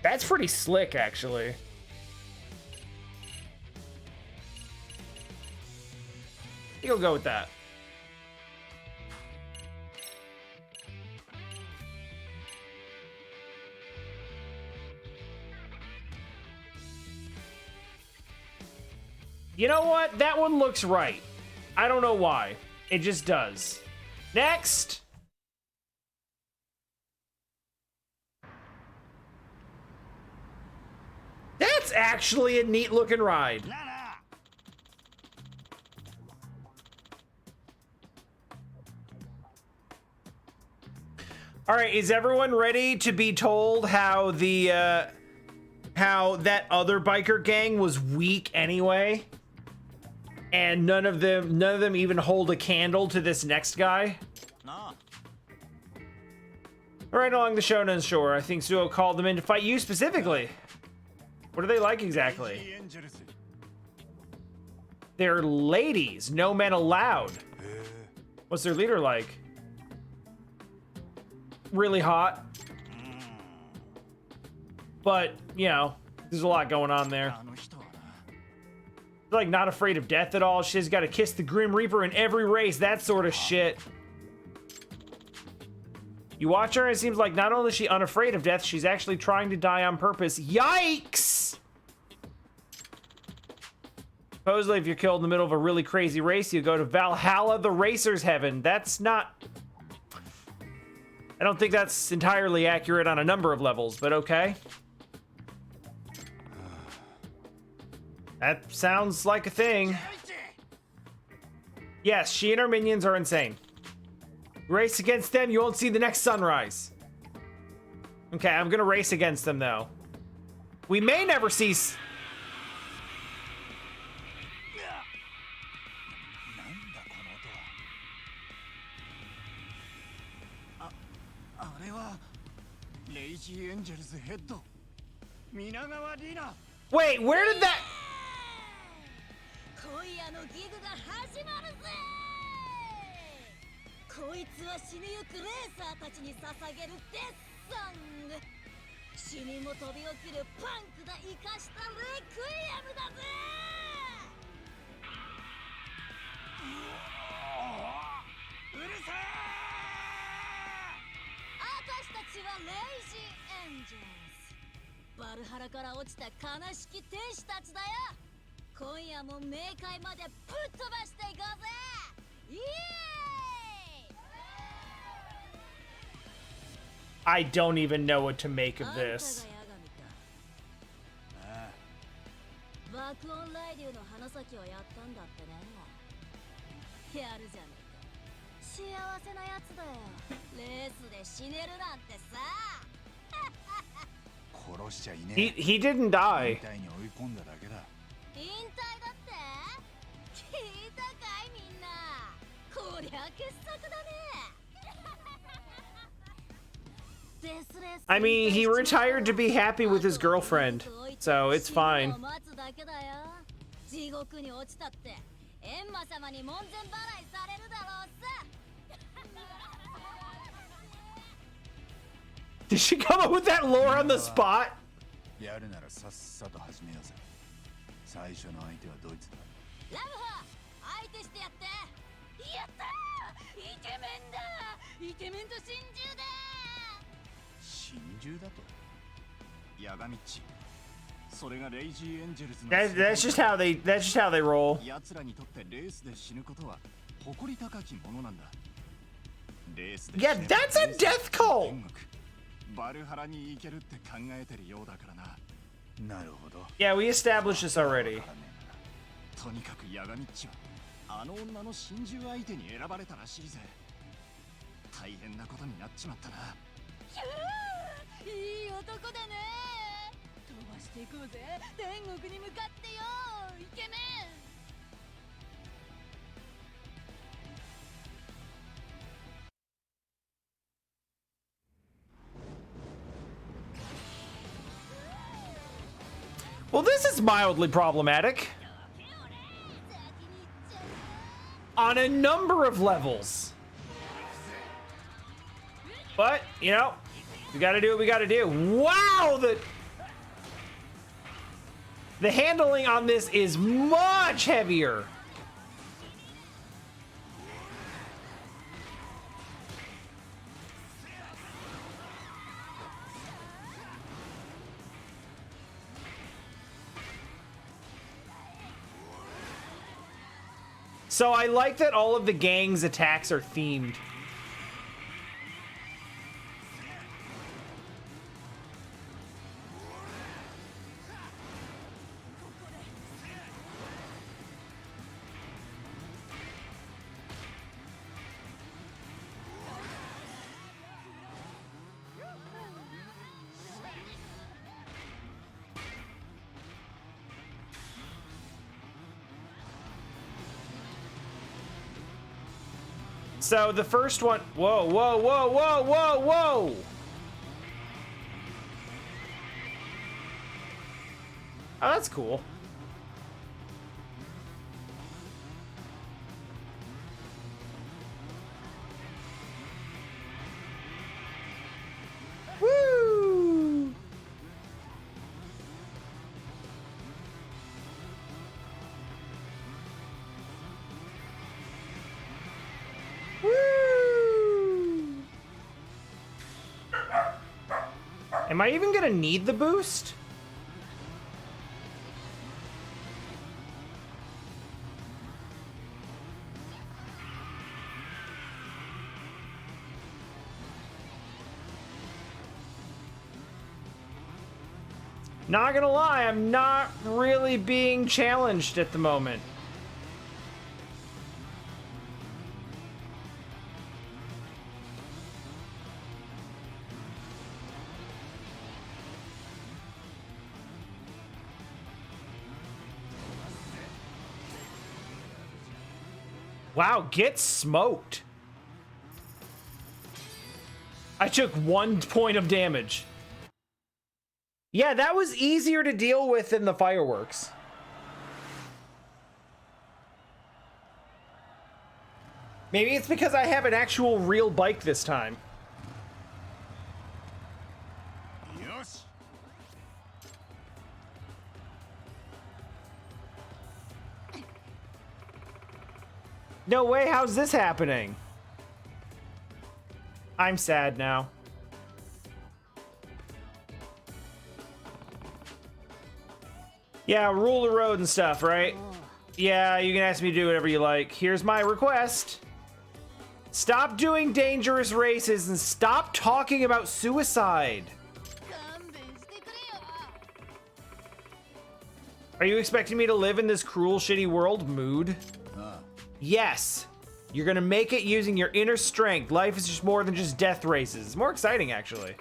That's pretty slick, actually. You'll go with that. You know what? That one looks right. I don't know why. It just does. Next! That's actually a neat looking ride. All right, is everyone ready to be told how the how that other biker gang was weak anyway? And none of them even hold a candle to this next guy? No. Right along the Shonen Shore, I think Suo called them in to fight you specifically. What are they like exactly? They're ladies, no men allowed. What's their leader like? Really hot. But, you know, there's a lot going on there. Like, not afraid of death at all. She's got to kiss the Grim Reaper in every race, that sort of shit. You watch her, and it seems like not only is she unafraid of death, she's actually trying to die on purpose. Yikes! Supposedly, if you're killed in the middle of a really crazy race, you go to Valhalla, the racer's heaven. That's not... I don't think that's entirely accurate on a number of levels, but okay. That sounds like a thing. Yes, she and her minions are insane. Race against them, you won't see the next sunrise. Okay, I'm gonna race against them though. We may never see... Wait, where did that... I don't even know what to make of this. He didn't die. I mean, he retired to be happy with his girlfriend, so it's fine. Did she come up with that lore on the spot? That's just how they roll. Yeah, that's a death cult. Yeah, we established this already. Well, this is mildly problematic. On a number of levels. But, you know, we gotta do what we gotta do. Wow, The handling on this is much heavier. So I like that all of the gang's attacks are themed. So the first one, whoa, whoa, whoa, whoa, whoa, whoa. Oh, that's cool. Woo! Am I even gonna need the boost? Not gonna lie, I'm not really being challenged at the moment. Wow, get smoked. I took 1 point of damage. Yeah, that was easier to deal with than the fireworks. Maybe it's because I have an actual real bike this time. Yes. No way, how's this happening? I'm sad now. Yeah, rule the road and stuff, right? Yeah, you can ask me to do whatever you like. Here's my request. Stop doing dangerous races and stop talking about suicide. Are you expecting me to live in this cruel, shitty world? Mood? Yes. You're gonna make it using your inner strength. Life is just more than just death races. It's more exciting, actually.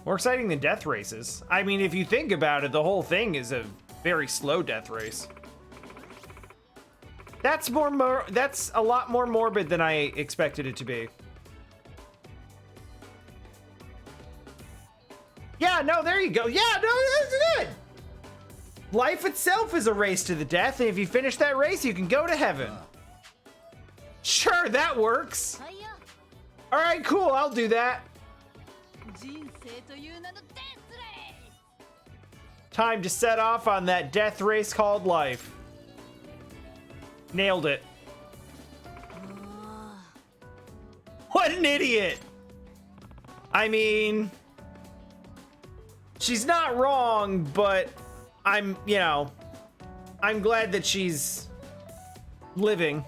More exciting than death races. I mean, if you think about it, the whole thing is a very slow death race. That's that's a lot more morbid than I expected it to be. Yeah, no, there you go. Yeah, no, that's good. Life itself is a race to the death, and if you finish that race, you can go to heaven. Sure, that works. All right, cool, I'll do that. Time to set off on that death race called life. Nailed it. What an idiot. I mean, she's not wrong, but I'm glad that she's living.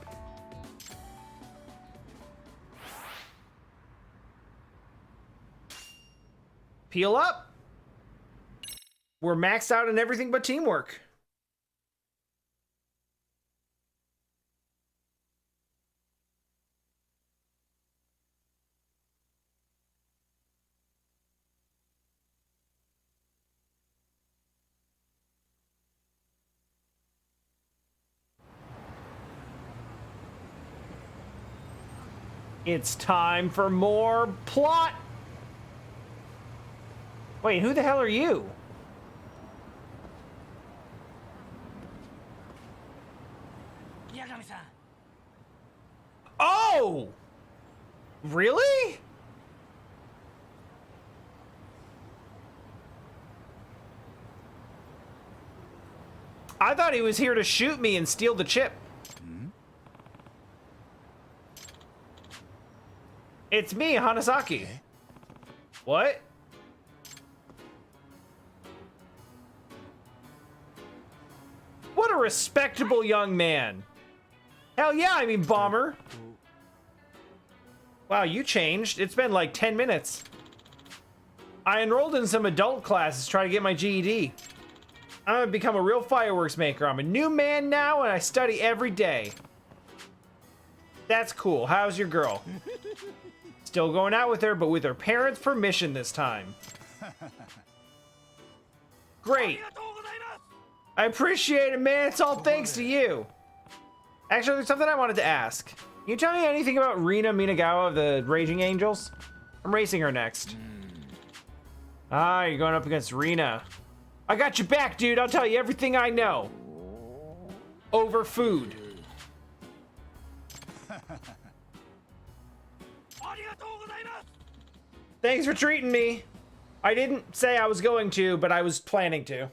Peel up. We're maxed out in everything but teamwork. It's time for more plot. Wait, who the hell are you? Yagami-san. Oh! Really? I thought he was here to shoot me and steal the chip. It's me, Hanasaki. What? What a respectable young man. Hell yeah, I mean bomber. Wow, you changed. It's been like 10 minutes. I enrolled in some adult classes trying to get my GED. I'm gonna become a real fireworks maker. I'm a new man now and I study every day. That's cool. How's your girl? Still going out with her, but with her parents' permission this time. Great. I appreciate it, man. It's all thanks to you. Actually, there's something I wanted to ask. Can you tell me anything about Rina Minagawa of the Raging Angels? I'm racing her next. Ah, you're going up against Rina. I got your back, dude. I'll tell you everything I know. Over food. Thanks for treating me. I didn't say I was going to, but I was planning to.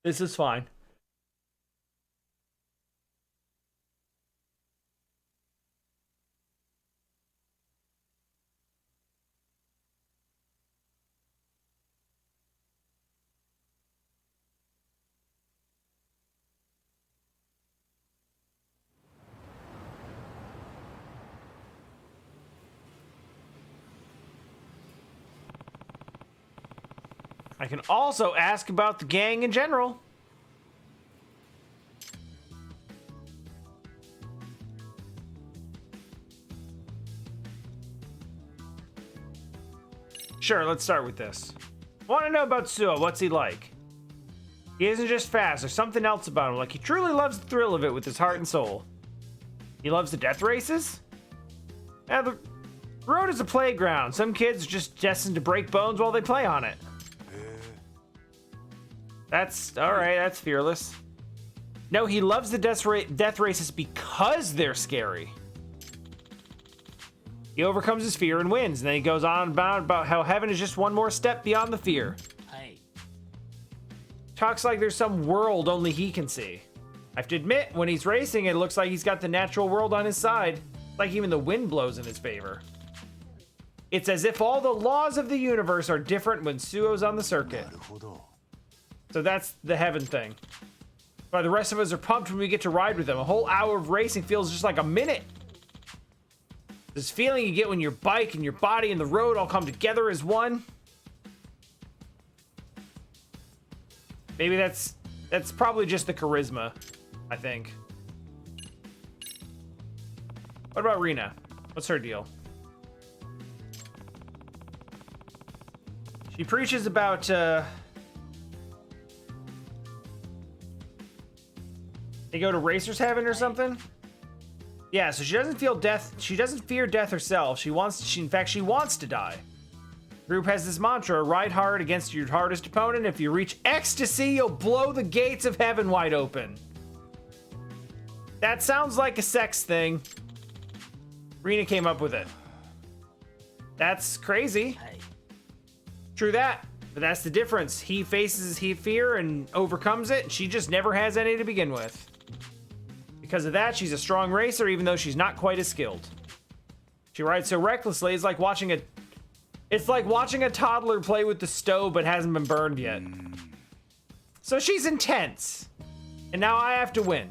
This is fine. I can also ask about the gang in general. Sure, let's start with this. I want to know about Suo. What's he like? He isn't just fast. There's something else about him. Like he truly loves the thrill of it with his heart and soul. He loves the death races? Yeah, the road is a playground. Some kids are just destined to break bones while they play on it. That's alright, that's fearless. No, he loves the death races because they're scary. He overcomes his fear and wins, and then he goes on about how heaven is just one more step beyond the fear. Hey. Talks like there's some world only he can see. I have to admit, when he's racing, it looks like he's got the natural world on his side. Like even the wind blows in his favor. It's as if all the laws of the universe are different when Suo's on the circuit. So that's the heaven thing. But the rest of us are pumped when we get to ride with him. A whole hour of racing feels just like a minute. This feeling you get when your bike and your body and the road all come together as one. Maybe that's probably just the charisma, I think. What about Rina? What's her deal? She preaches about they go to Racer's Heaven or something? Yeah, so she doesn't feel death. She doesn't fear death herself. In fact, she wants to die. The group has this mantra: ride hard against your hardest opponent. If you reach ecstasy, you'll blow the gates of heaven wide open. That sounds like a sex thing. Rina came up with it. That's crazy. True that, but that's the difference. He faces fear and overcomes it, and she just never has any to begin with. Because of that, she's a strong racer, even though she's not quite as skilled. She rides so recklessly, it's like watching a toddler play with the stove but hasn't been burned yet. So she's intense, and now I have to win.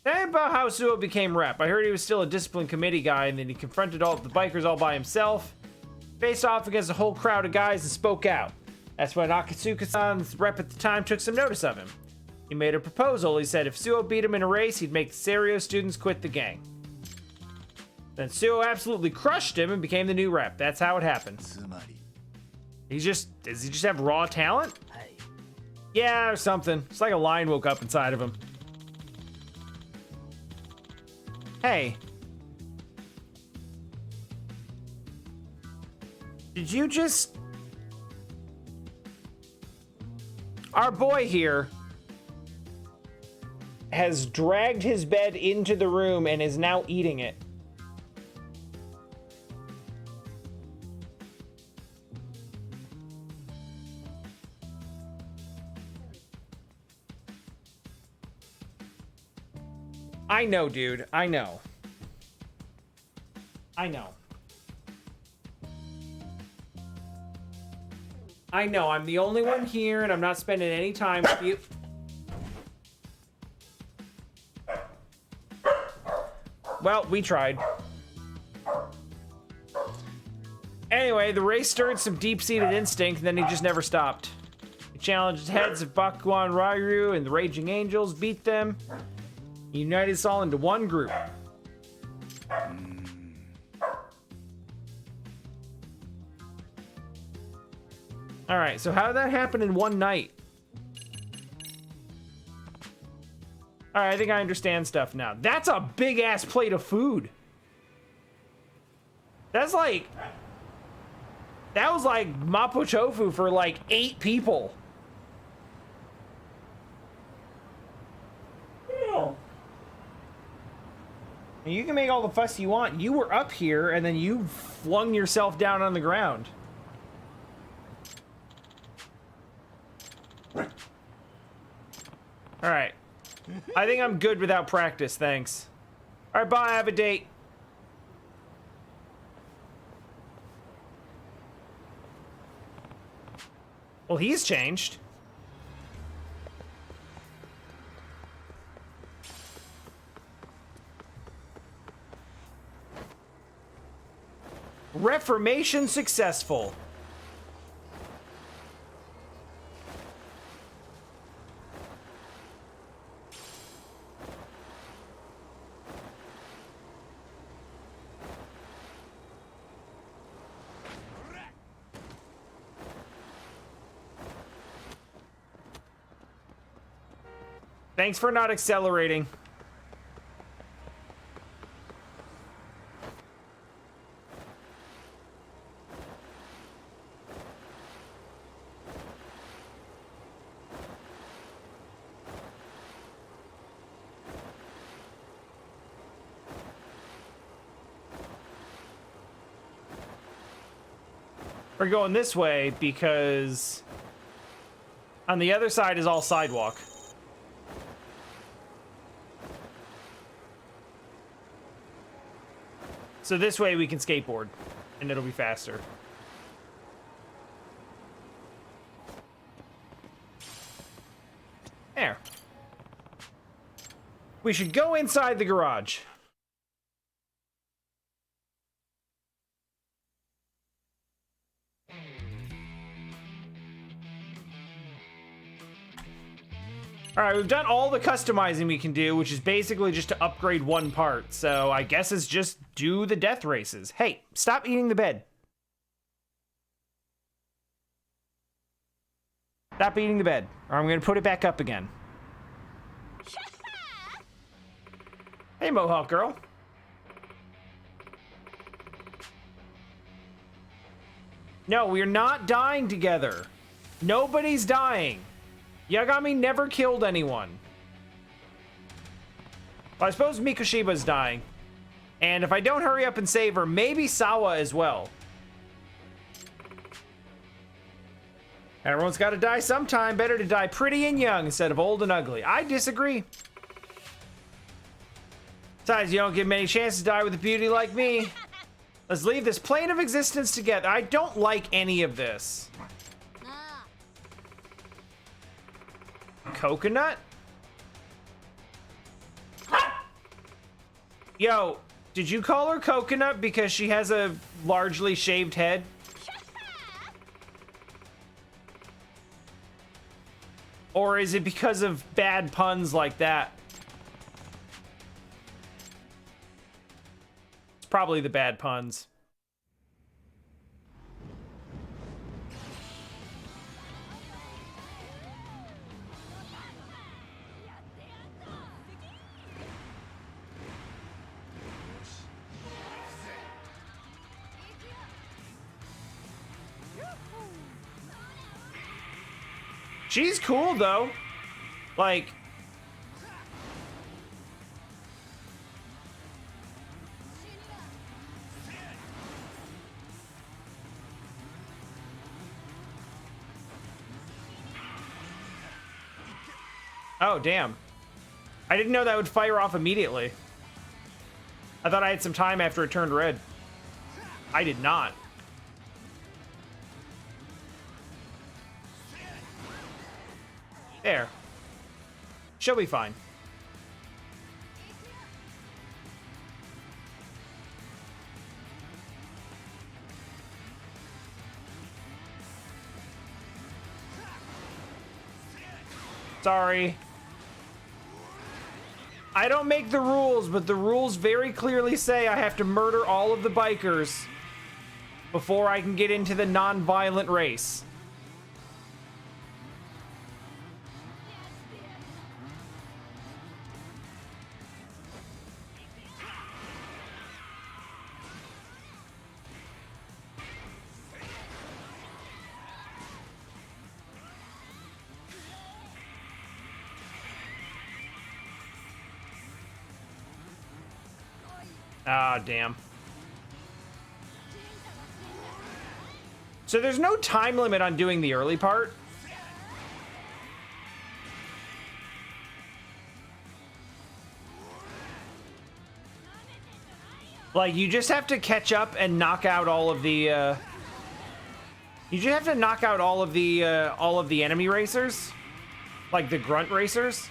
Tell me about how Suo became rep. I heard he was still a discipline committee guy, and then he confronted all the bikers all by himself, faced off against a whole crowd of guys and spoke out. That's when Akatsuka-san's rep at the time took some notice of him. He made a proposal. He said if Suo beat him in a race, he'd make the Serio students quit the gang. Then Suo absolutely crushed him and became the new rep. That's how it happened. Does he just have raw talent? Yeah, or something. It's like a lion woke up inside of him. Hey. Did you just... Our boy here has dragged his bed into the room and is now eating it. I know, dude. I know. I know. I know. I'm the only one here, and I'm not spending any time with you. Well, we tried. Anyway, the race stirred some deep-seated instinct, and then he just never stopped. He challenged heads of Bakugan Ryu and the Raging Angels, beat them. He united us all into one group. Alright, so how did that happen in one night? Alright, I think I understand stuff now. That's a big-ass plate of food. That's like... That was like mapo tofu for like 8 people. Yeah. And you can make all the fuss you want. You were up here and then you flung yourself down on the ground. Alright. I think I'm good without practice, thanks. Alright, bye, I have a date. Well, he's changed. Reformation successful. Thanks for not accelerating. We're going this way because on the other side is all sidewalk. So this way we can skateboard, and it'll be faster. There. We should go inside the garage. Alright, we've done all the customizing we can do, which is basically just to upgrade one part. So I guess it's just do the death races. Hey, stop eating the bed. Stop eating the bed, or I'm going to put it back up again. Hey, Mohawk girl. No, we're not dying together. Nobody's dying. Yagami never killed anyone. Well, I suppose Mikoshiba's dying. And if I don't hurry up and save her, maybe Sawa as well. Everyone's got to die sometime. Better to die pretty and young instead of old and ugly. I disagree. Besides, you don't get many chances to die with a beauty like me. Let's leave this plane of existence together. I don't like any of this. Coconut? Yo, did you call her Coconut because she has a largely shaved head? Or is it because of bad puns like that? It's probably the bad puns. She's cool, though. Like... Oh, damn. I didn't know that would fire off immediately. I thought I had some time after it turned red. I did not. There. She'll be fine. Sorry. I don't make the rules, but the rules very clearly say I have to murder all of the bikers before I can get into the non-violent race. Ah, damn. So there's no time limit on doing the early part. Like, you just have to catch up and knock out all of the, you just have to knock out all of the enemy racers. Like the grunt racers.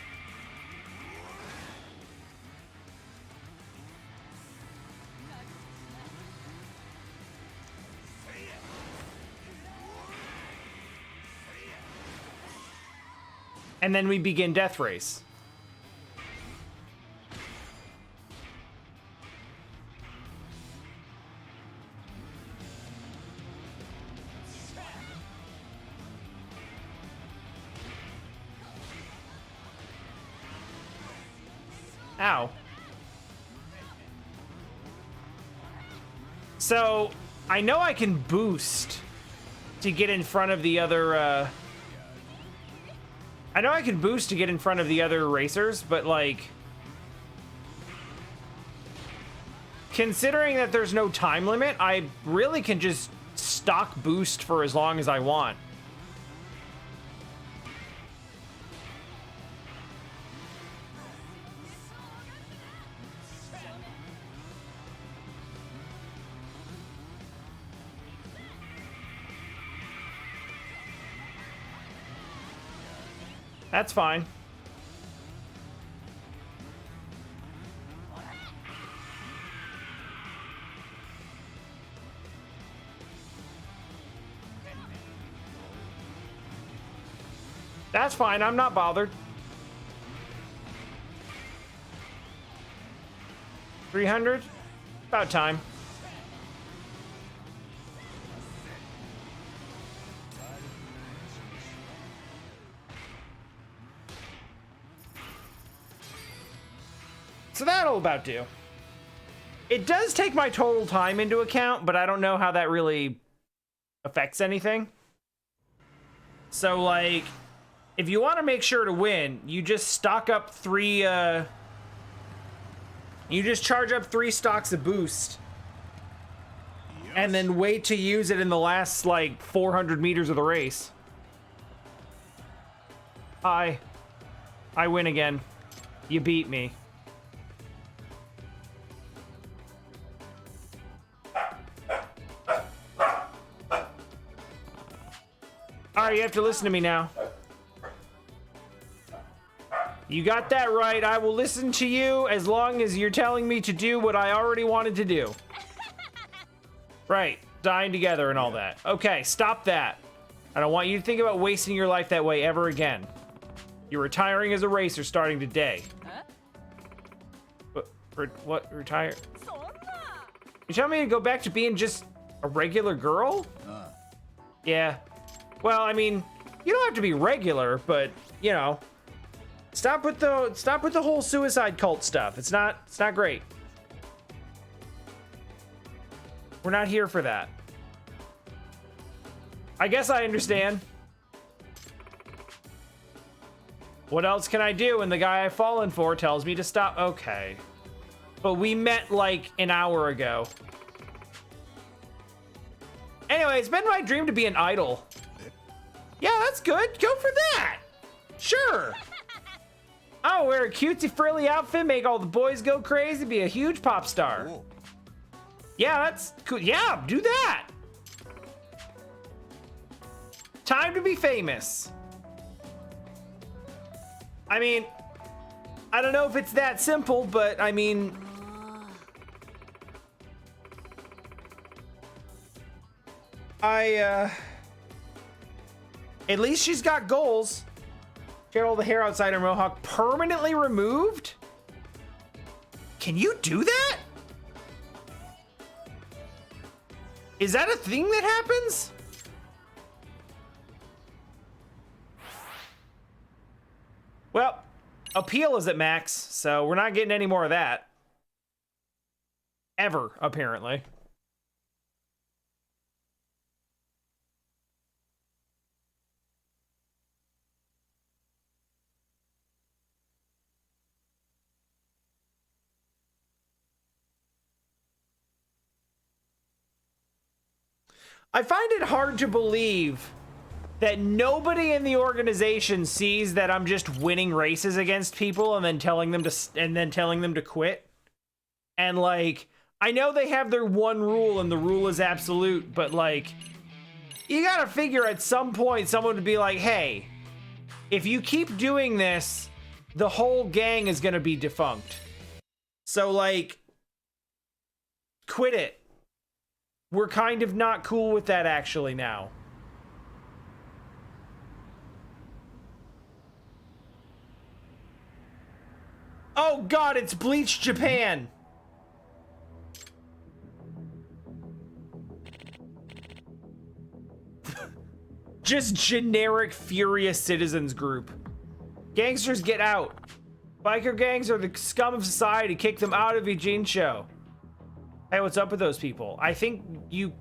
And then we begin Death Race. Ow. So, I know I can boost to get in front of the other, I know I can boost to get in front of the other racers, but like, considering that there's no time limit, I really can just stock boost for as long as I want. That's fine. That's fine, I'm not bothered. 300? About time. So that'll about do. It does take my total time into account, but I don't know how that really affects anything. So, like, if you want to make sure to win, you just stock up you just charge up 3 stocks of boost. And then wait to use it in the last, like, 400 meters of the race. I win again. You beat me. Alright, you have to listen to me now. You got that right. I will listen to you as long as you're telling me to do what I already wanted to do. Right, dying together and all that. Okay, stop that. I don't want you to think about wasting your life that way ever again. You're retiring as a racer starting today. What? Retire? You telling me to go back to being just a regular girl? Yeah. Well, I mean, you don't have to be regular, but you know, stop with the whole suicide cult stuff. It's not great. We're not here for that. I guess I understand. What else can I do when the guy I've fallen for tells me to stop? Okay. But we met like an hour ago. Anyway, it's been my dream to be an idol. Yeah, that's good. Go for that. Sure. Oh, wear a cutesy frilly outfit, make all the boys go crazy, be a huge pop star. Cool. Yeah, that's cool. Yeah, do that. Time to be famous. I mean, I don't know if it's that simple, but I mean, at least she's got goals. She had all the hair outside her mohawk permanently removed? Can you do that? Is that a thing that happens? Well, appeal is at max, so we're not getting any more of that. Ever, apparently. I find it hard to believe that nobody in the organization sees that I'm just winning races against people and then telling them to quit. And like, I know they have their one rule and the rule is absolute, but like, you gotta figure at some point someone would be like, hey, if you keep doing this, the whole gang is gonna be defunct. So like, quit it. We're kind of not cool with that actually now. Oh god, it's Bleach Japan! Just generic furious citizens group. Gangsters get out. Biker gangs are the scum of society. Kick them out of Ijincho. Hey, what's up with those people? I think you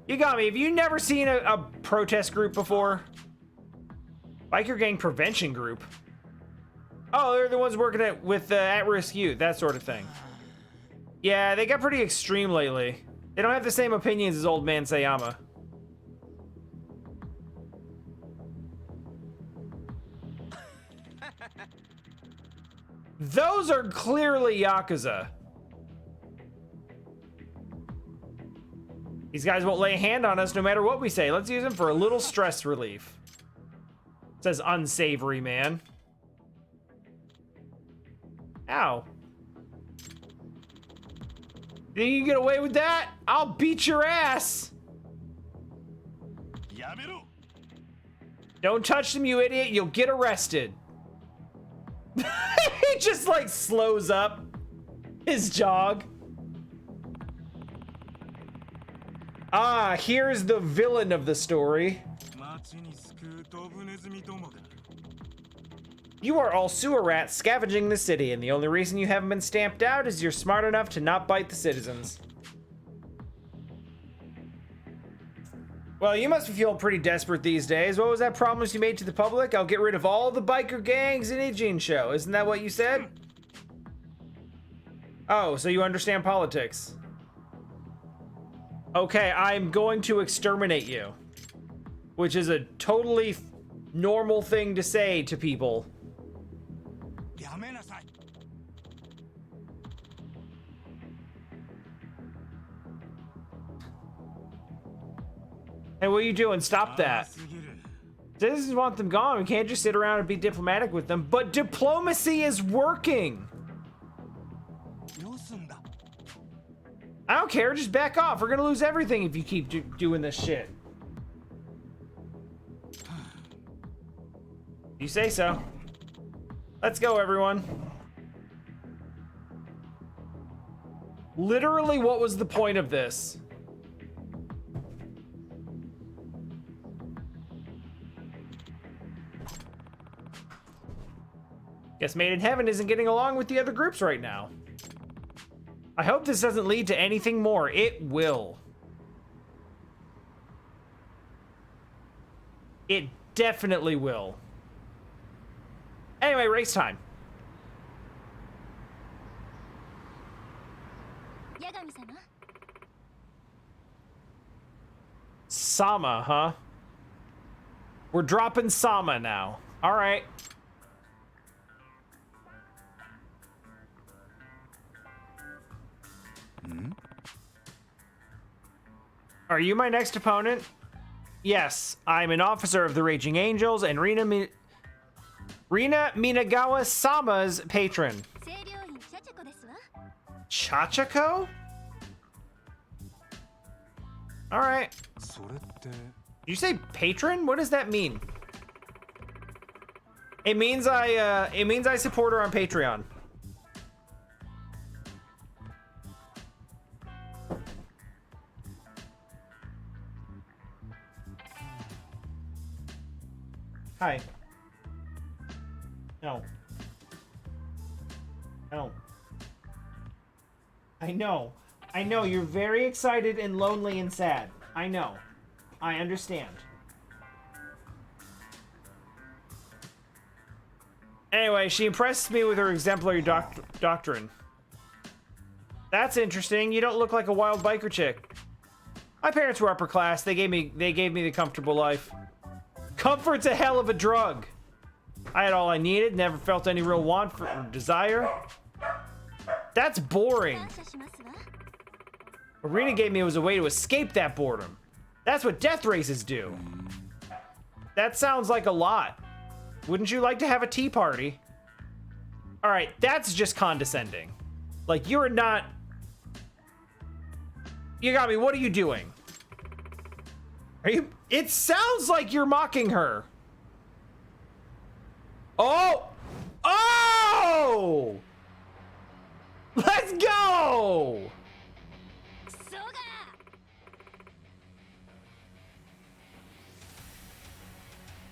got me. Have you never seen a protest group before? Biker gang prevention group. Oh, they're the ones working with at-risk youth, that sort of thing. Yeah, they got pretty extreme lately. They don't have the same opinions as old man Sayama. Those are clearly Yakuza. These guys won't lay a hand on us no matter what we say. Let's use them for a little stress relief. It says unsavory man. Ow. Think you can get away with that? I'll beat your ass. Yameru. Don't touch them, you idiot. You'll get arrested. He just like slows up his jog. Ah, here's the villain of the story. You are all sewer rats scavenging the city, and the only reason you haven't been stamped out is you're smart enough to not bite the citizens. Well, you must be feeling pretty desperate these days. What was that promise you made to the public? I'll get rid of all the biker gangs in Ijincho. Isn't that what you said? Oh, so you understand politics. Okay, I'm going to exterminate you. Which is a totally normal thing to say to people. Hey, what are you doing? Stop that. Citizens want them gone. We can't just sit around and be diplomatic with them. But diplomacy is working. I don't care. Just back off. We're gonna lose everything if you keep doing this shit. You say so. Let's go, everyone. Literally, what was the point of this? Guess Made in Heaven isn't getting along with the other groups right now. I hope this doesn't lead to anything more. It will. It definitely will. Anyway, race time. Yagami-sama. Sama, huh? We're dropping Sama now. All right. Are you my next opponent? Yes, I'm an officer of the Raging Angels and Rina Minagawa-sama's patron. Chachako? All right. Did you say patron? What does that mean? It means I support her on Patreon. Hi. No. No. I know. I know. You're very excited and lonely and sad. I know. I understand. Anyway, she impressed me with her exemplary doctrine. That's interesting. You don't look like a wild biker chick. My parents were upper class. They gave me the comfortable life. Comfort's a hell of a drug. I had all I needed, never felt any real want or desire. That's boring. What Rina gave me was a way to escape that boredom. That's what death races do. That sounds like a lot. Wouldn't you like to have a tea party? All right, that's just condescending. Like, you're not... Yagami, what are you doing? Are you... It sounds like you're mocking her. Oh! Oh! Let's go!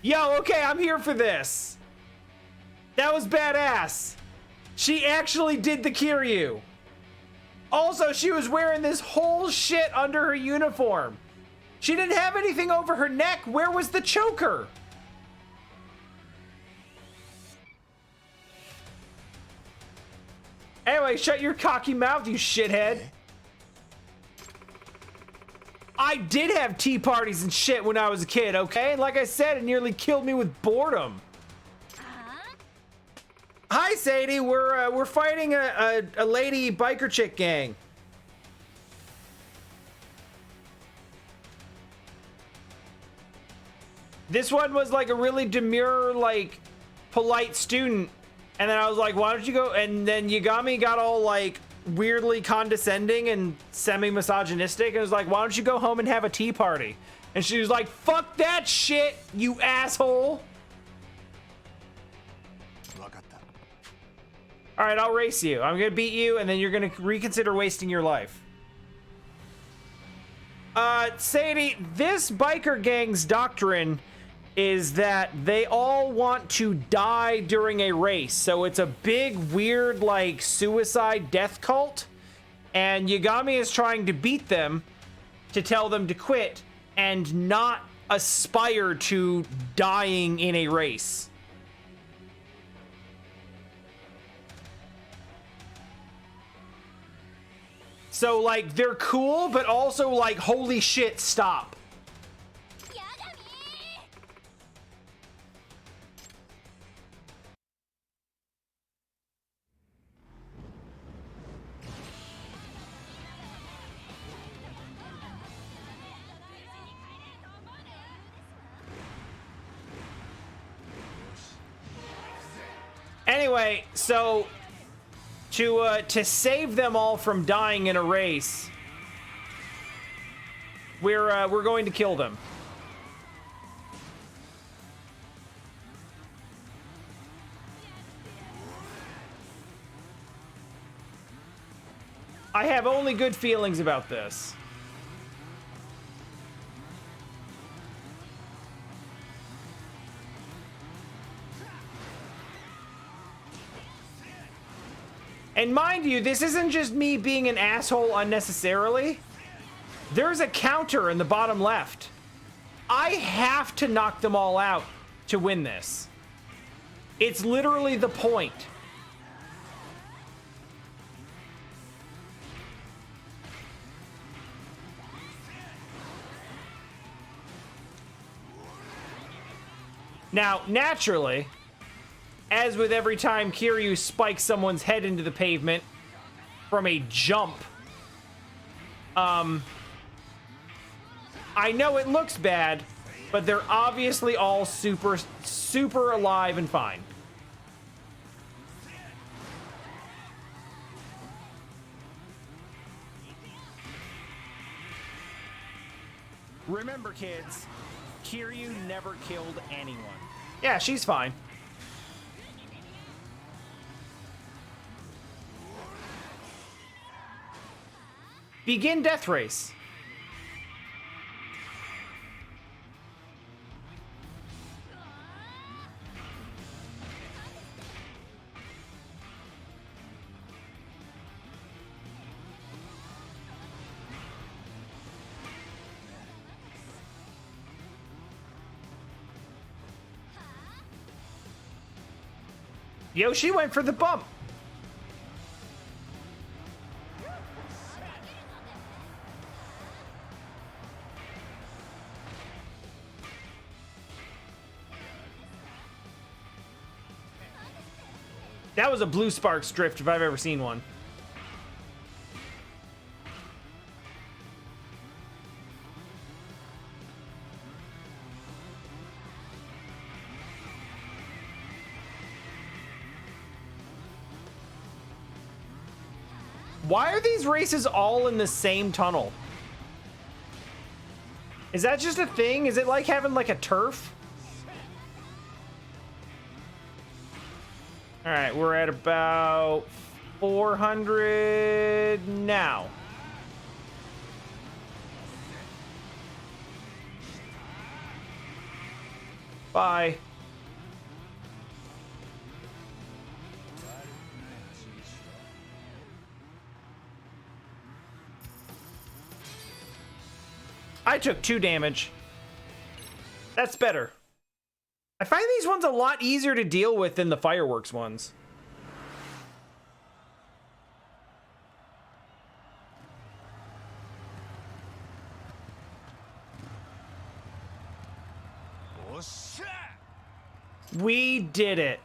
Yo, okay, I'm here for this. That was badass. She actually did the Kiryu. Also, she was wearing this whole shit under her uniform. She didn't have anything over her neck. Where was the choker? Anyway, shut your cocky mouth, you shithead. I did have tea parties and shit when I was a kid, okay? And like I said, it nearly killed me with boredom. Hi, Sadie. We're fighting a lady biker chick gang. This one was like a really demure, like, polite student. And then I was like, why don't you go? And then Yagami got all like weirdly condescending and semi-misogynistic and was like, why don't you go home and have a tea party? And she was like, fuck that shit, you asshole. All right, I'll race you. I'm gonna beat you and then you're gonna reconsider wasting your life. Sadie, this biker gang's doctrine is that they all want to die during a race. So it's a big, weird, like, suicide death cult. And Yagami is trying to beat them to tell them to quit and not aspire to dying in a race. So, like, they're cool, but also, like, holy shit, stop. Anyway, so to save them all from dying in a race, we're going to kill them. I have only good feelings about this. And mind you, this isn't just me being an asshole unnecessarily. There's a counter in the bottom left. I have to knock them all out to win this. It's literally the point. Now, naturally, as with every time Kiryu spikes someone's head into the pavement from a jump, I know it looks bad, but they're obviously all super alive and fine. Remember, kids, Kiryu never killed anyone. Yeah, she's fine. Begin death race. Yoshi went for the bump. That was a Blue Sparks drift if I've ever seen one. Why are these races all in the same tunnel? Is that just a thing? Is it like having like a turf? All right, we're at about 400 now. Bye. I took 2 damage. That's better. I find these ones a lot easier to deal with than the fireworks ones. We did it.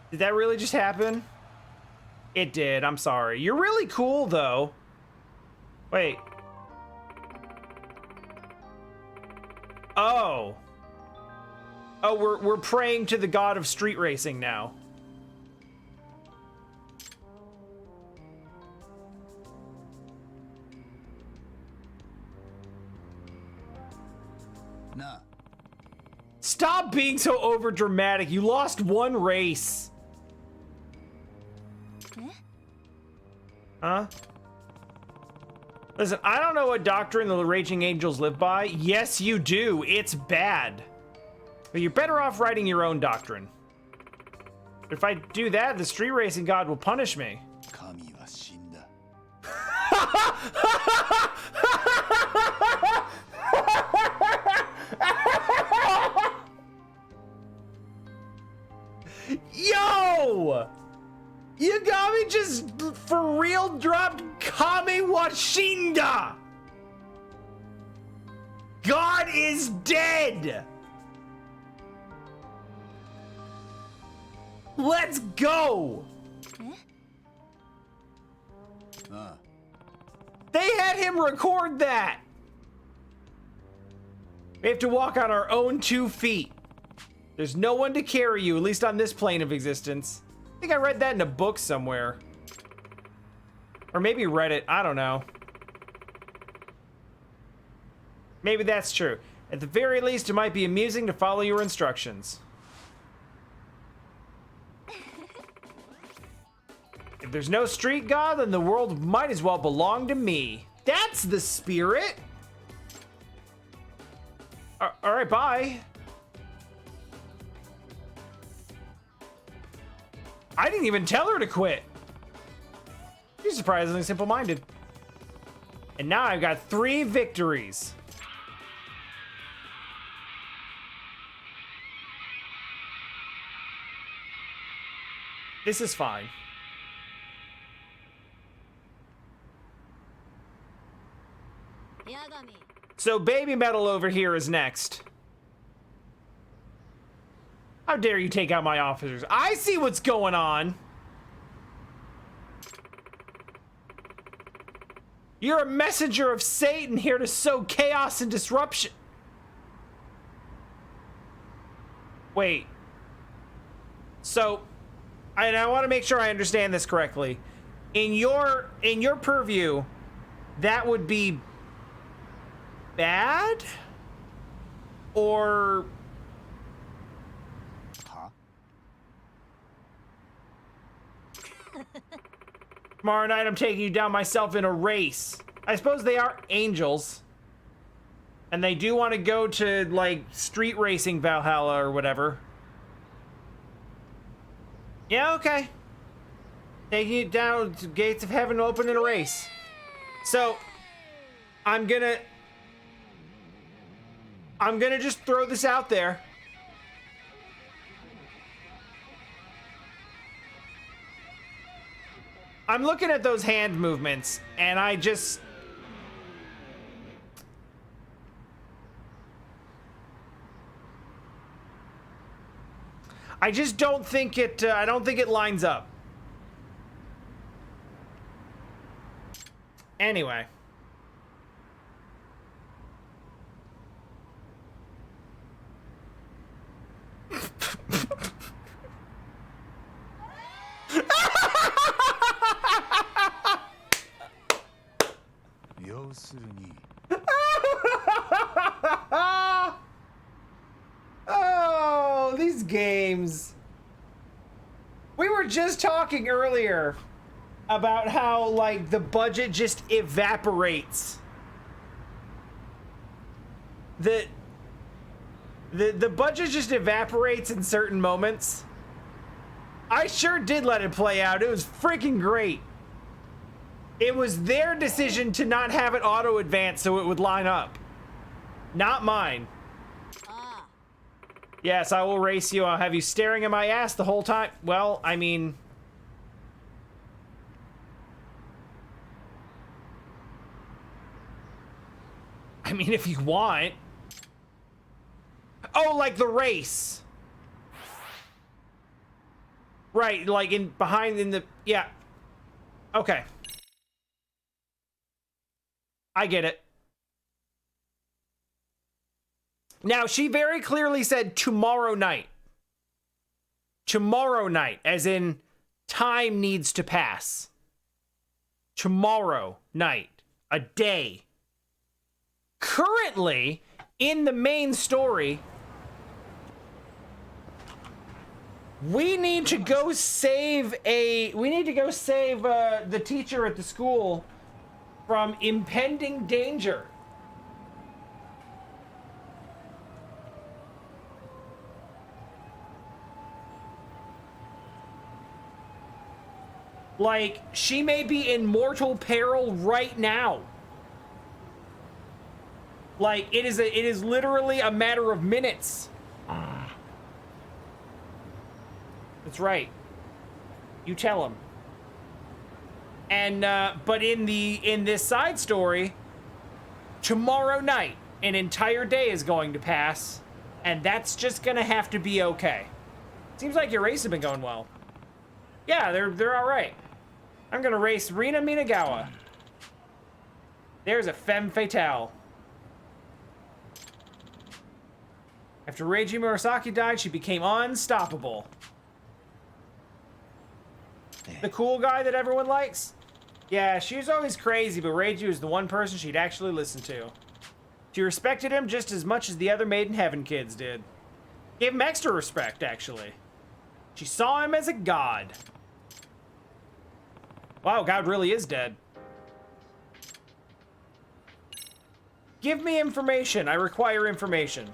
Did that really just happen? It did. I'm sorry. You're really cool, though. Wait. Oh. Oh, we're praying to the god of street racing now. Nah. Stop being so overdramatic. You lost one race. Huh? Listen, I don't know what doctrine the Raging Angels live by. Yes, you do. It's bad. But you're better off writing your own doctrine. If I do that, the street racing god will punish me. Yo! Yagami just for real dropped Kami wa Shinda! God is dead! Let's go! They had him record that! We have to walk on our own 2 feet. There's no one to carry you, at least on this plane of existence. I think I read that in a book somewhere. Or maybe read it, I don't know. Maybe that's true. At the very least, it might be amusing to follow your instructions. If there's no street god, then the world might as well belong to me. That's the spirit! Alright, bye. I didn't even tell her to quit. She's surprisingly simple-minded. And now I've got 3 victories. This is fine. Yagami. So Baby Metal over here is next. How dare you take out my officers? I see what's going on. You're a messenger of Satan here to sow chaos and disruption. Wait. So, and I want to make sure I understand this correctly. In your purview, that would be bad? Or Huh? tomorrow night I'm taking you down myself in a race. I suppose they are angels. And they do want to go to, like, street racing Valhalla or whatever. Yeah, okay. Taking you down to gates of heaven to open in a race. So, I'm gonna just throw this out there. I'm looking at those hand movements, and I just don't think it. I don't think it lines up. Anyway. Oh, these games. We were just talking earlier about how, like, the budget just evaporates. The budget just evaporates in certain moments. I sure did let it play out. It was freaking great. It was their decision to not have it auto advance so it would line up. Not mine. Yes, I will race you. I'll have you staring at my ass the whole time. Well, I mean... if you want. Oh, like the race. Right, like in the... Yeah. Okay. I get it. Now, she very clearly said tomorrow night. Tomorrow night, as in time needs to pass. Tomorrow night. A day. Currently, in the main story, we need to go save the teacher at the school from impending danger. Like, she may be in mortal peril right now. Like, it is literally a matter of minutes. That's right. You tell him. And but in this side story, tomorrow night, an entire day is going to pass, and that's just gonna have to be okay. Seems like your race has been going well. Yeah, they're all right. I'm gonna race Rina Minagawa. There's a femme fatale. After Reiji Murasaki died, she became unstoppable. The cool guy that everyone likes? Yeah, she was always crazy, but Reiji was the one person she'd actually listen to. She respected him just as much as the other Made in Heaven kids did. Gave him extra respect, actually. She saw him as a god. Wow, God really is dead. Give me information. I require information.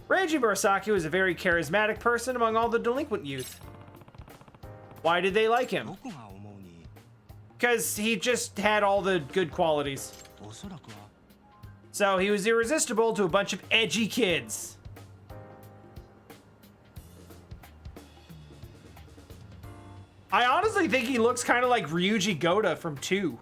Reiji Murasaki was a very charismatic person among all the delinquent youth. Why did they like him? Because he just had all the good qualities. So he was irresistible to a bunch of edgy kids. I honestly think he looks kind of like Ryuji Gotoku from 2.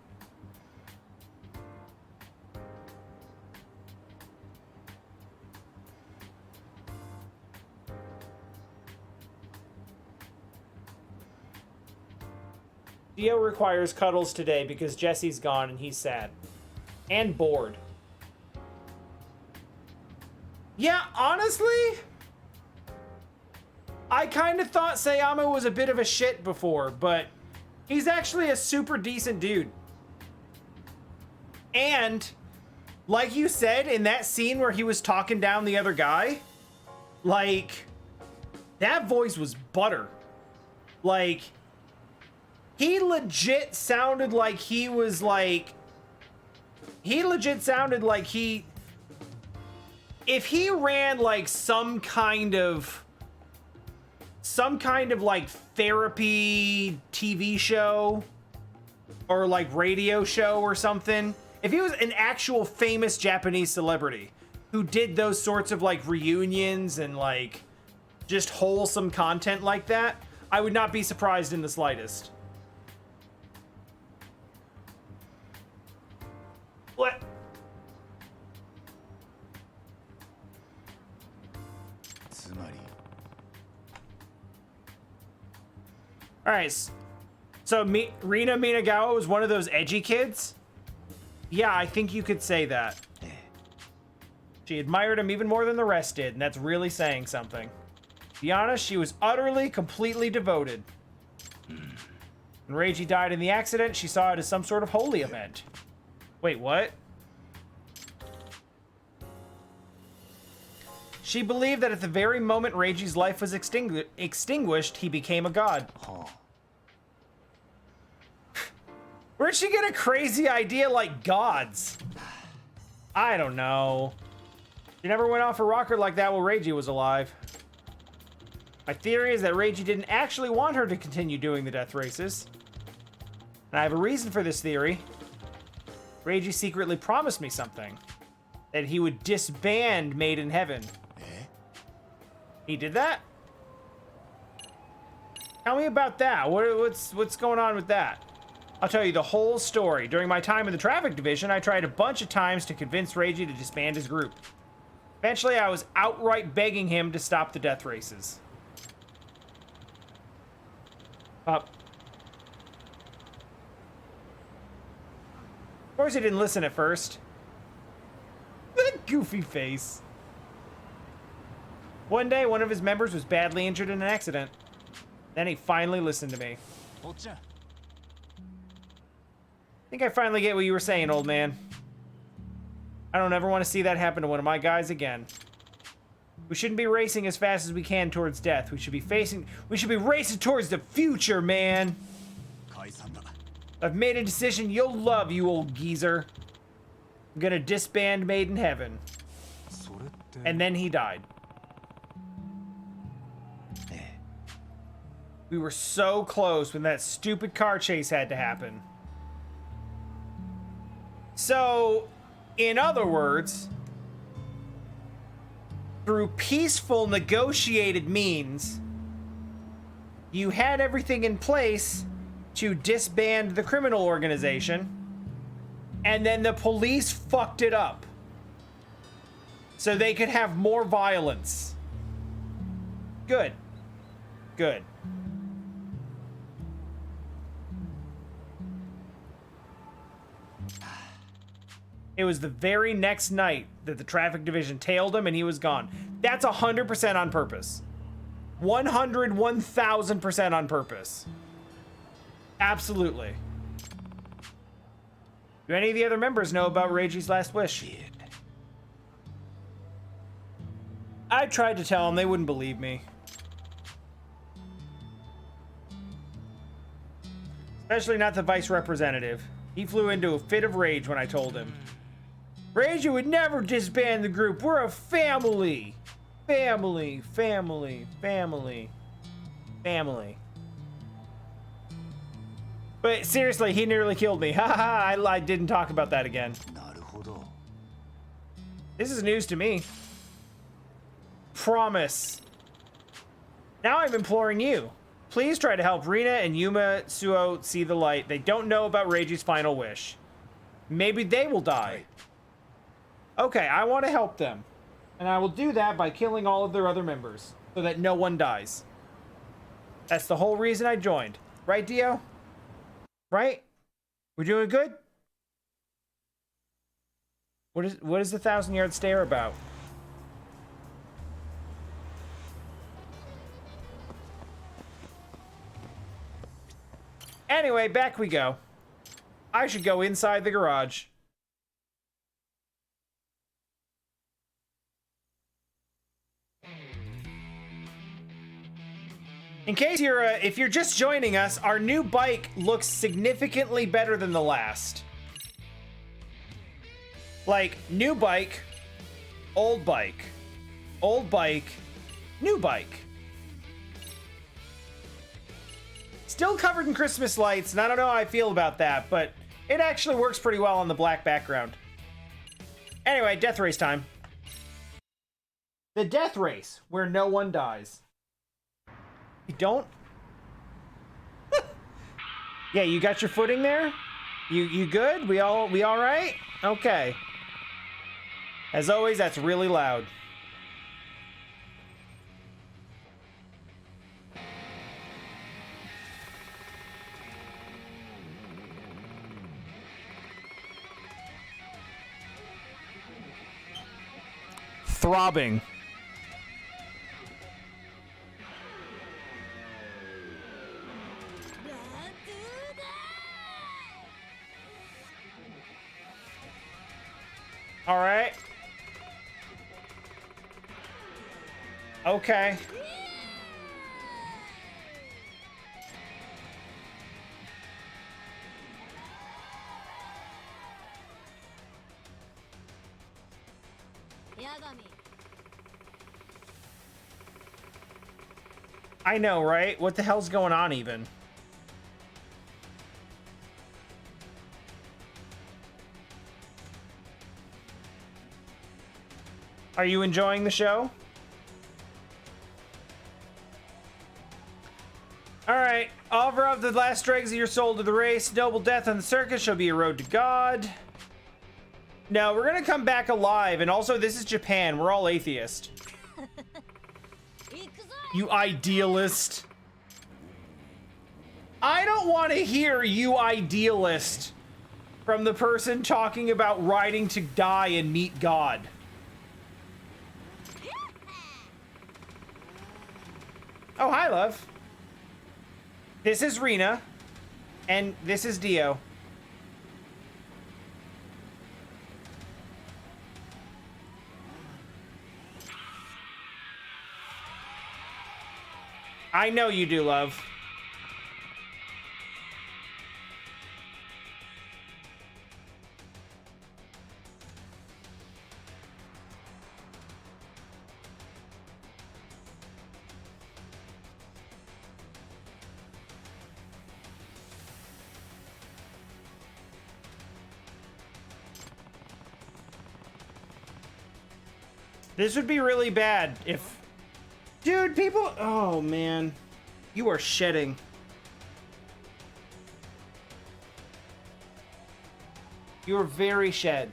Dio requires cuddles today because Jesse's gone and he's sad. And bored. Yeah, honestly, I kind of thought Sayama was a bit of a shit before, but he's actually a super decent dude. And, like you said, in that scene where he was talking down the other guy, like, that voice was butter. Like, he legit sounded like he was like... He legit sounded like he... If he ran, like, some kind of like therapy TV show or like radio show or something, if he was an actual famous Japanese celebrity who did those sorts of like reunions and like just wholesome content like that, I would not be surprised in the slightest. What? All right, so Rina Minagawa was one of those edgy kids? Yeah, I think you could say that. She admired him even more than the rest did, and that's really saying something. To be honest, she was utterly, completely devoted. When Reiji died in the accident, she saw it as some sort of holy event. Wait, what? She believed that at the very moment Reiji's life was extinguished, he became a god. Where'd she get a crazy idea like gods? I don't know. She never went off a rocker like that while Reiji was alive. My theory is that Reiji didn't actually want her to continue doing the death races. And I have a reason for this theory. Reiji secretly promised me something. That he would disband Made in Heaven. He did that? Tell me about that. What's going on with that? I'll tell you the whole story. During my time in the traffic division, I tried a bunch of times to convince Reiji to disband his group. Eventually, I was outright begging him to stop the death races. Of course he didn't listen at first. That goofy face. One day, one of his members was badly injured in an accident. Then he finally listened to me. I think I finally get what you were saying, old man. I don't ever want to see that happen to one of my guys again. We shouldn't be racing as fast as we can towards death. We should be racing towards the future, man. I've made a decision you'll love, you old geezer. I'm gonna disband Made in Heaven. And then he died. We were so close when that stupid car chase had to happen. So, in other words, through peaceful negotiated means, you had everything in place to disband the criminal organization, and then the police fucked it up so they could have more violence. Good. Good. It was the very next night that the traffic division tailed him and he was gone. That's 100% on purpose. 1,000% on purpose. Absolutely. Do any of the other members know about Reiji's last wish? I tried to tell them, they wouldn't believe me. Especially not the vice representative. He flew into a fit of rage when I told him. Reiji would never disband the group. We're a family. Family, family, family, family. But seriously, he nearly killed me. Haha, I didn't talk about that again. This is news to me. Promise. Now I'm imploring you. Please try to help Rina and Yuma Suo see the light. They don't know about Reiji's final wish. Maybe they will die. Okay, I want to help them. And I will do that by killing all of their other members, so that no one dies. That's the whole reason I joined. Right, Dio? Right? We're doing good? What is the 1,000-yard stare about? Anyway, back we go. I should go inside the garage. In case if you're just joining us, our new bike looks significantly better than the last. Like, new bike, old bike, new bike. Still covered in Christmas lights, and I don't know how I feel about that, but it actually works pretty well on the black background. Anyway, death race time. The death race, where no one dies. You don't? Yeah, you got your footing there? You good? We all right? Okay. As always, that's really loud. Throbbing. All right. Okay. Yagami. I know, right? What the hell's going on even? Are you enjoying the show? Alright, offer up the last dregs of your soul to the race. Noble death on the circus shall be a road to God. No, we're gonna come back alive, and also this is Japan. We're all atheist. You idealist. I don't want to hear you idealist from the person talking about riding to die and meet God. Oh, hi, love. This is Rena, and this is Dio. I know you do, love. This would be really bad if... Dude, people... Oh, man. You are shedding. You are very shed.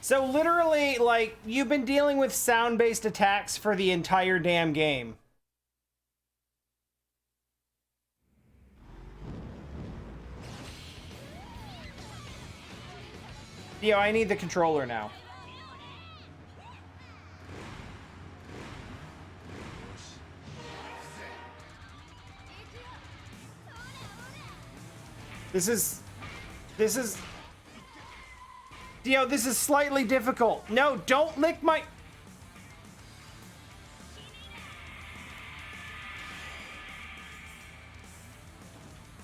So literally, like, you've been dealing with sound-based attacks for the entire damn game. Yo, I need the controller now. This is... Dio, this is slightly difficult. No, don't lick my...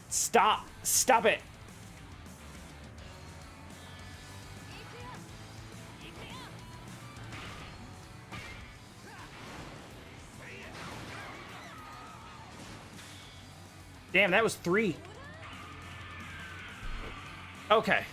Stop. Stop it. Damn, that was 3. Okay.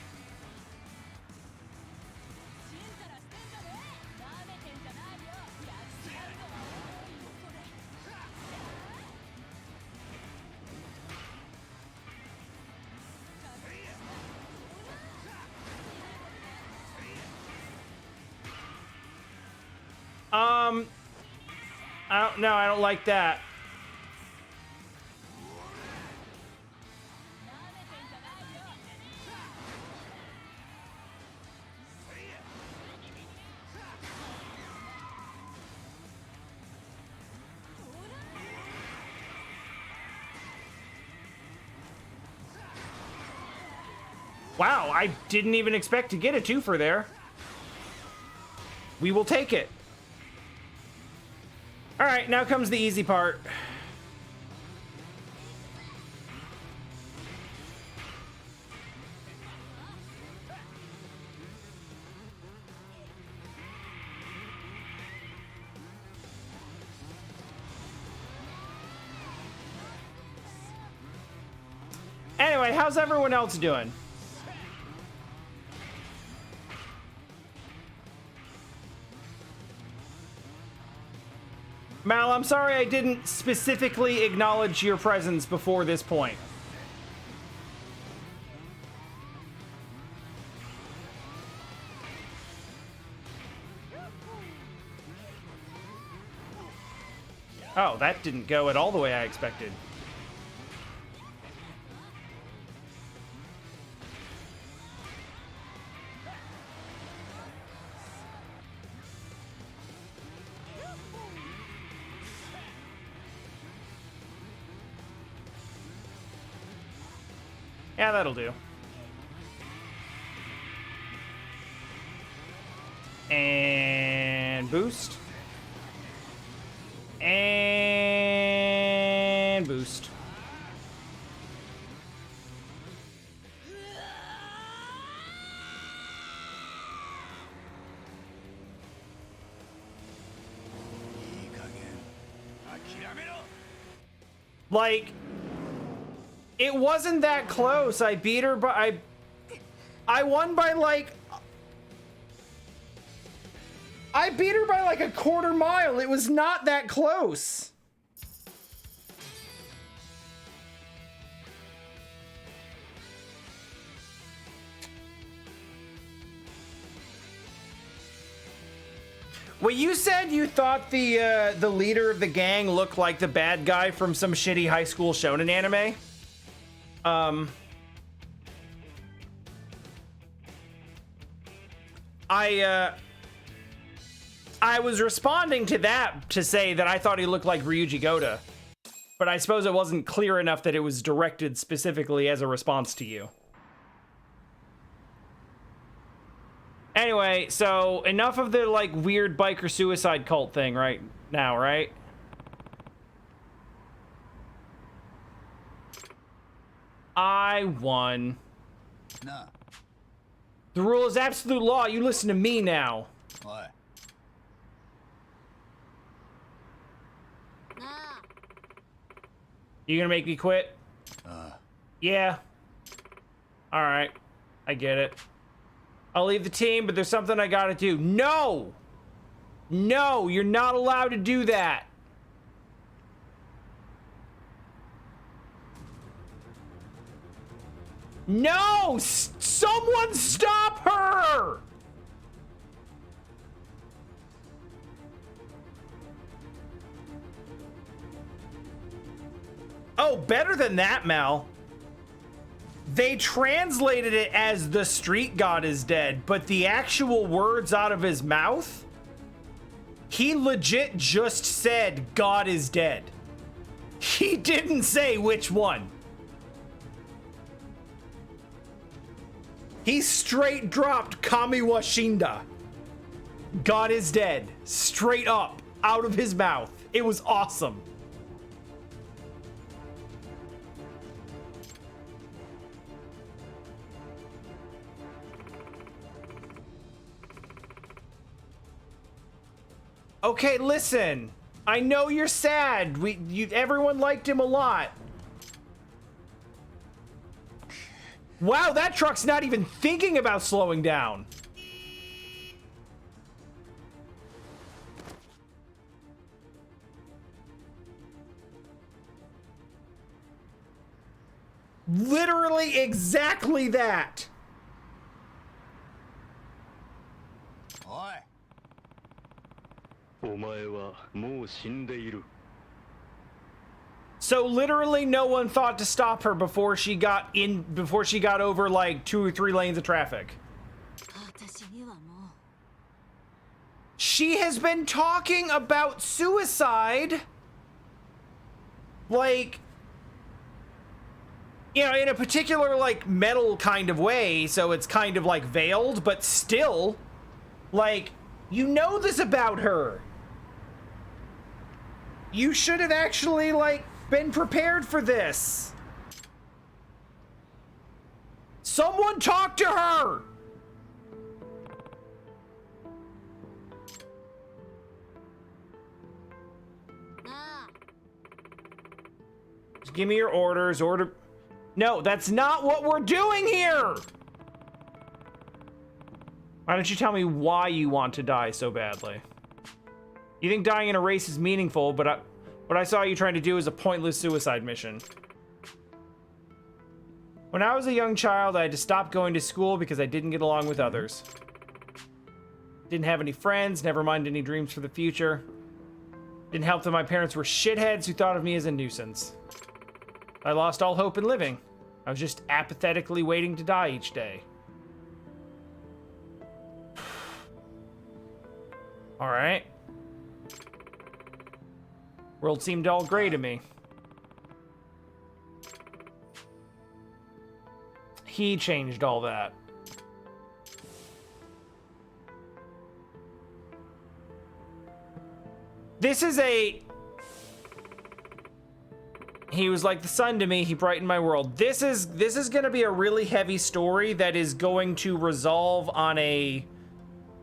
I don't like that. Wow, I didn't even expect to get a twofer there. We will take it. All right, now comes the easy part. Anyway, how's everyone else doing? Mal, I'm sorry I didn't specifically acknowledge your presence before this point. Oh, that didn't go at all the way I expected. Yeah, that'll do. And boost. And boost. Like, it wasn't that close. I beat her, but I won by like... I beat her by like a quarter mile. It was not that close. Well, you said you thought the leader of the gang looked like the bad guy from some shitty high school shonen anime. I was responding to that to say that I thought he looked like Ryu Ga Gotoku, but I suppose it wasn't clear enough that it was directed specifically as a response to you. Anyway, so enough of the like weird biker suicide cult thing right now, right? I won. Nah. The rule is absolute law. You listen to me now. What? You gonna make me quit? Yeah. All right. I get it. I'll leave the team, but there's something I gotta do. No! No, you're not allowed to do that. No! Someone stop her! Oh, better than that, Mel. They translated it as the street god is dead, but the actual words out of his mouth, he legit just said God is dead. He didn't say which one. He straight dropped Kami wa Shinda. God is dead. Straight up out of his mouth. It was awesome. Okay, listen. I know you're sad. Everyone liked him a lot. Wow, that truck's not even thinking about slowing down. Literally exactly that. Oi. お前はもう死んでいる。 So literally no one thought to stop her before she got over like 2 or 3 lanes of traffic. 私にはもう She has been talking about suicide like, you know, in a particular like metal kind of way, so it's kind of like veiled, but still like, you know this about her. You should have actually like been prepared for this. Someone talk to her. Just give me your orders. No, that's not what we're doing here. Why don't you tell me why you want to die so badly? You think dying in a race is meaningful, but what I saw you trying to do is a pointless suicide mission. When I was a young child, I had to stop going to school because I didn't get along with others. Didn't have any friends, never mind any dreams for the future. Didn't help that my parents were shitheads who thought of me as a nuisance. I lost all hope in living. I was just apathetically waiting to die each day. All right. World seemed all gray to me. He changed all that. This is a... He was like the sun to me, he brightened my world. This is gonna be a really heavy story that is going to resolve on a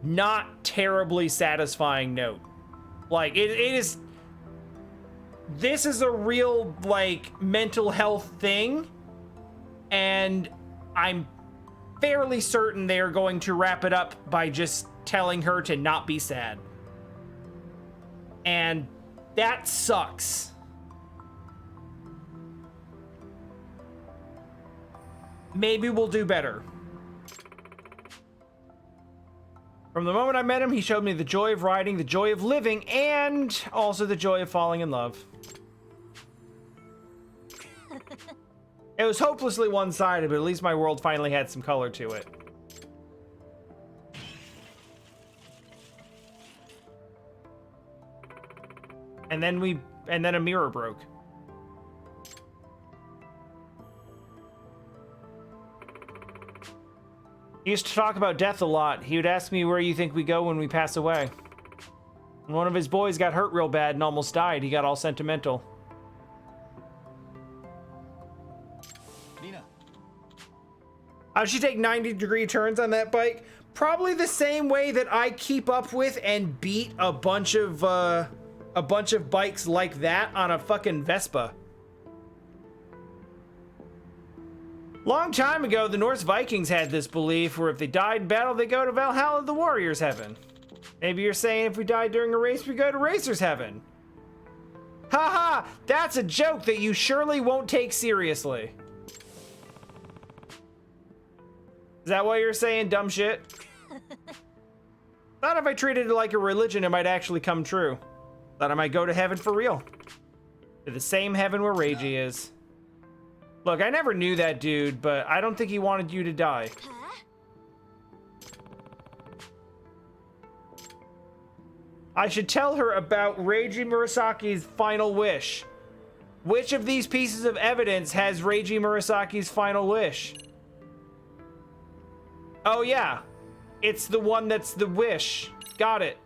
not terribly satisfying note. Like, it is... This is a real, like, mental health thing, and I'm fairly certain they are going to wrap it up by just telling her to not be sad. And that sucks. Maybe we'll do better. From the moment I met him, he showed me the joy of riding, the joy of living, and also the joy of falling in love. It was hopelessly one-sided, but at least my world finally had some color to it. And then a mirror broke. He used to talk about death a lot. He would ask me where you think we go when we pass away. When one of his boys got hurt real bad and almost died, he got all sentimental. How'd she take 90-degree turns on that bike? Probably the same way that I keep up with and beat a bunch of bikes like that on a fucking Vespa. Long time ago, the Norse Vikings had this belief where if they died in battle, they go to Valhalla, the warrior's heaven. Maybe you're saying if we died during a race, we go to racer's heaven. Haha, that's a joke that you surely won't take seriously. Is that why you're saying dumb shit? Thought if I treated it like a religion, it might actually come true. Thought I might go to heaven for real. To the same heaven where Reiji is. Look, I never knew that dude, but I don't think he wanted you to die. I should tell her about Reiji Murasaki's final wish. Which of these pieces of evidence has Reiji Murasaki's final wish? Oh yeah, it's the one that's the wish. Got it.